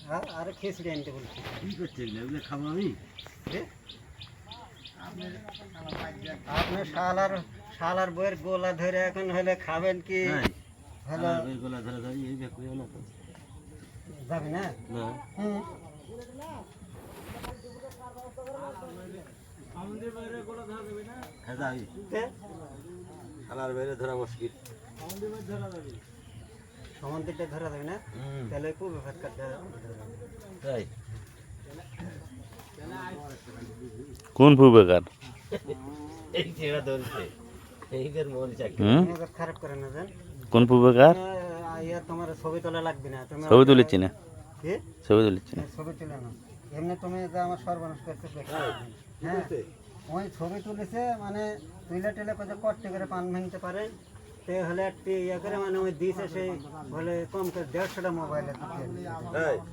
হ্যাঁ আর খিচড়ি আনতে বলছি কি করছে এগুলো খাবো আমি আপনার শালার বইয়ের গোলা ধরে এখন হলে খাবেন কি হলো গোলা ধরে ধরি এই বেকুয়া না তো যাবি না না হুম হ্যাঁ যাবি তে? খালার বাইরে ধরা মুশকিল সমন্দিরটা ধরা যাবে না তাহলে খুব ভাত কাটতে তাই কোন ফুবেকার এই ছেড়া ধরছে এইদের মন চাকরি খারাপ করে না জান কোন ফুবেকার ইয়া তোমার ছবি তোলা লাগবে না তুমি ছবি তুলেছি না কি ছবি তুলেছি না ছবি তুলে না এমনি তুমি যে আমার সর্বনাশ করতে হ্যাঁ ওই ছবি তুলেছে মানে তুলে টেলে কোথাও কট্টি করে পান ভাঙতে পারে সে হলে একটি ইয়ে করে মানে ওই দিয়েছে সেই বলে কম করে 150টা মোবাইলে